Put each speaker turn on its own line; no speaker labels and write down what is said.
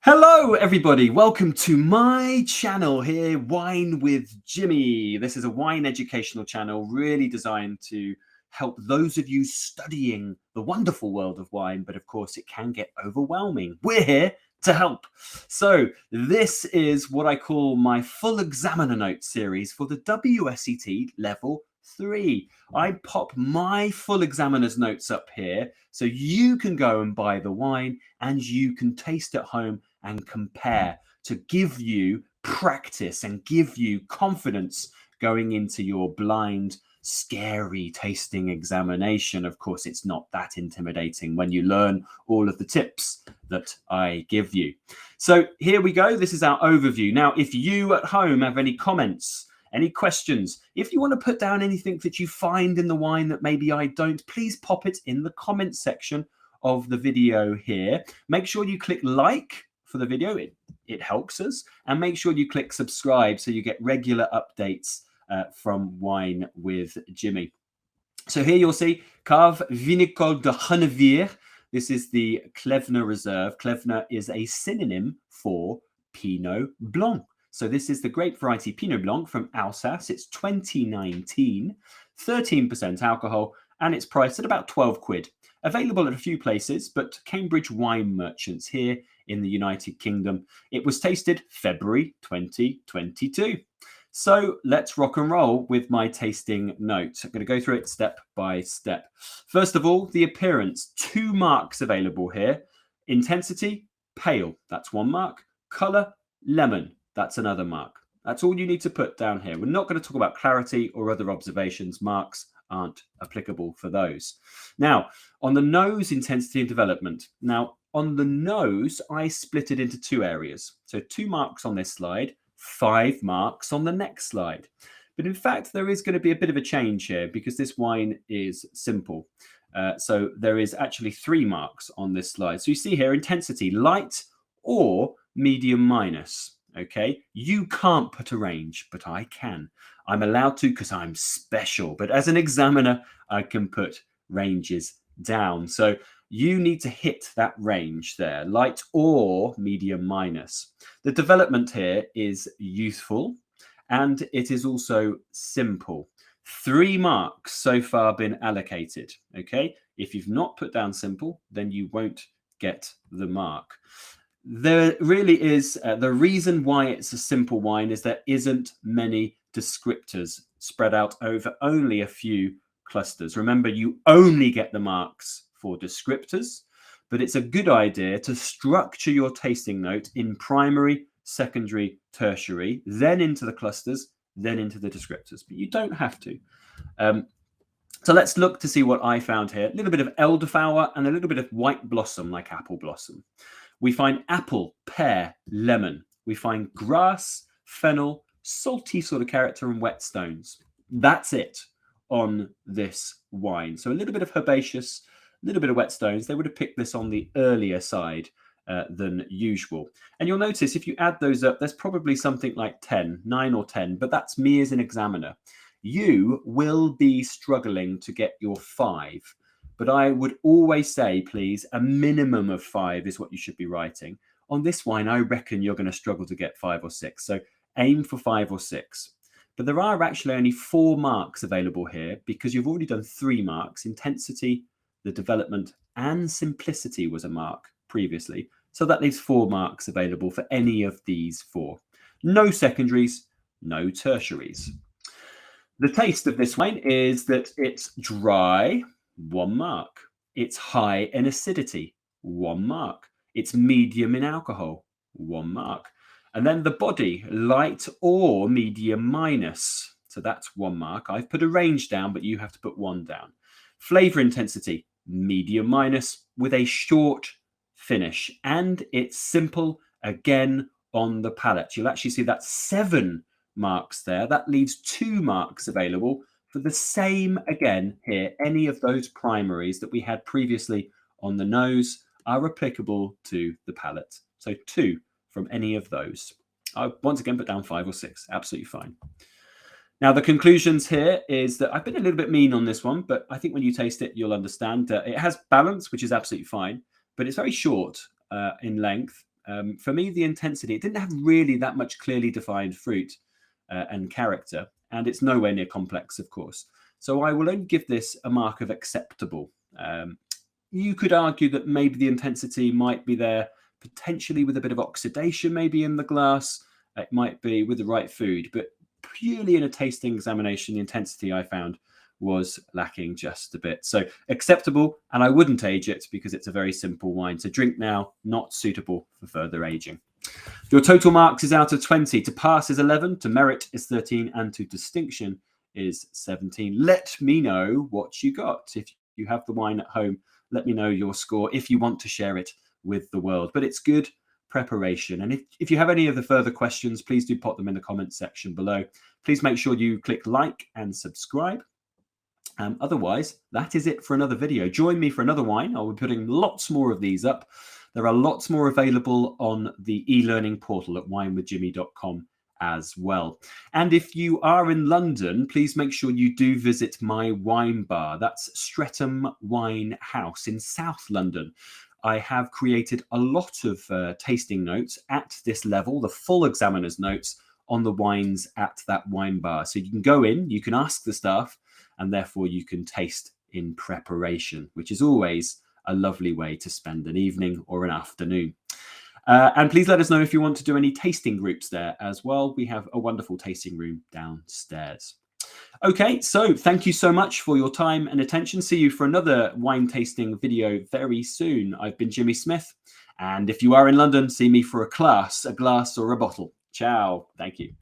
Hello, everybody. Welcome to my channel here, Wine with Jimmy. This is a wine educational channel really designed to help those of you studying the wonderful world of wine, but of course it can get overwhelming. We're here to help. So this is what I call my full examiner notes series for the WSET Level 3. I pop my full examiner's notes up here so you can go and buy the wine and you can taste at home and compare to give you practice and give you confidence going into your blind, scary tasting examination. Of course, it's not that intimidating when you learn all of the tips that I give you. So here we go. This is our overview. Now, if you at home have any comments, any questions, if you want to put down anything that you find in the wine that maybe I don't, please pop it in the comment section of the video here. Make sure you click like for the video, it helps us, and make sure you click subscribe so you get regular updates from Wine with Jimmy. So here you'll see Cave Vinicole de Hunawihr. This is the Klevner Reserve. Klevner is a synonym for Pinot Blanc. So this is the grape variety Pinot Blanc from Alsace. It's 2019, 13% alcohol, and it's priced at about 12 quid. Available at a few places, but Cambridge Wine Merchants here in the United Kingdom. It was tasted February 2022. So let's rock and roll with my tasting notes. I'm going to go through it step by step. First of all, the appearance. 2 marks available here. Intensity, pale. That's 1 mark. Color, lemon. That's another mark. That's all you need to put down here. We're not going to talk about clarity or other observations. Marks aren't applicable for those. Now, on the nose, intensity and development. Now, on the nose, I split it into 2 areas. So 2 marks on this slide, 5 marks on the next slide. But in fact, there is going to be a bit of a change here because this wine is simple. So there is actually 3 marks on this slide. So you see here, intensity, light or medium minus. Okay, you can't put a range, but I can. I'm allowed to because I'm special. But as an examiner, I can put ranges down. So you need to hit that range there, light or medium minus. The development here is youthful and it is also simple. 3 marks so far been allocated. Okay, if you've not put down simple, then you won't get the mark. There really is, the reason why it's a simple wine is there isn't many descriptors spread out over only a few clusters. Remember, you only get the marks for descriptors, but it's a good idea to structure your tasting note in primary, secondary, tertiary, then into the clusters, then into the descriptors, but you don't have to. So let's look to see what I found here. A little bit of elderflower and a little bit of white blossom, like apple blossom. We find apple, pear, lemon. We find grass, fennel, salty sort of character, and wet stones. That's it on this wine. So a little bit of herbaceous, a little bit of wet stones. They would have picked this on the earlier side than usual. And you'll notice if you add those up, there's probably something like 10, 9 or 10, but that's me as an examiner. You will be struggling to get your 5. But I would always say, please, a minimum of 5 is what you should be writing. On this wine, I reckon you're going to struggle to get 5 or 6. So aim for 5 or 6. But there are actually only 4 marks available here because you've already done 3 marks. Intensity, the development, and simplicity was a mark previously. So that leaves 4 marks available for any of these 4. No secondaries, no tertiaries. The taste of this wine is that it's dry, 1 mark. It's high in acidity, 1 mark. It's medium in alcohol, 1 mark. And then the body, light or medium minus. So that's 1 mark. I've put a range down, but you have to put 1 down. Flavor intensity, medium minus with a short finish. And it's simple again on the palate. You'll actually see that 7 marks there. That leaves 2 marks available for the same again here. Any of those primaries that we had previously on the nose are applicable to the palate. So 2 from any of those. I once again put down 5 or 6. Absolutely fine. Now the conclusions here is that I've been a little bit mean on this one, but I think when you taste it, you'll understand. It has balance, which is absolutely fine, but it's very short in length. For me, the intensity, it didn't have really that much clearly defined fruit and character, and it's nowhere near complex, of course. So I will only give this a mark of acceptable. You could argue that maybe the intensity might be there potentially with a bit of oxidation maybe in the glass. It might be with the right food, but purely in a tasting examination, the intensity I found was lacking just a bit. So acceptable, and I wouldn't age it because it's a very simple wine. So drink now, not suitable for further aging. Your total marks is out of 20. To pass is 11, to merit is 13, and to distinction is 17. Let me know what you got. If you have the wine at home, let me know your score if you want to share it with the world. But it's good preparation. And if you have any of the further questions, please do pop them in the comments section below. Please make sure you click like and subscribe. Otherwise, that is it for another video. Join me for another wine. I'll be putting lots more of these up. There are lots more available on the e-learning portal at winewithjimmy.com as well. And if you are in London, please make sure you do visit my wine bar. That's Streatham Wine House in South London. I have created a lot of tasting notes at this level, the full examiner's notes on the wines at that wine bar. So you can go in, you can ask the staff, and therefore you can taste in preparation, which is always a lovely way to spend an evening or an afternoon. And please let us know if you want to do any tasting groups there as well. We have a wonderful tasting room downstairs. Okay, so thank you so much for your time and attention. See you for another wine tasting video very soon. I've been Jimmy Smith, and if you are in London, see me for a class, a glass or a bottle. Ciao. Thank you.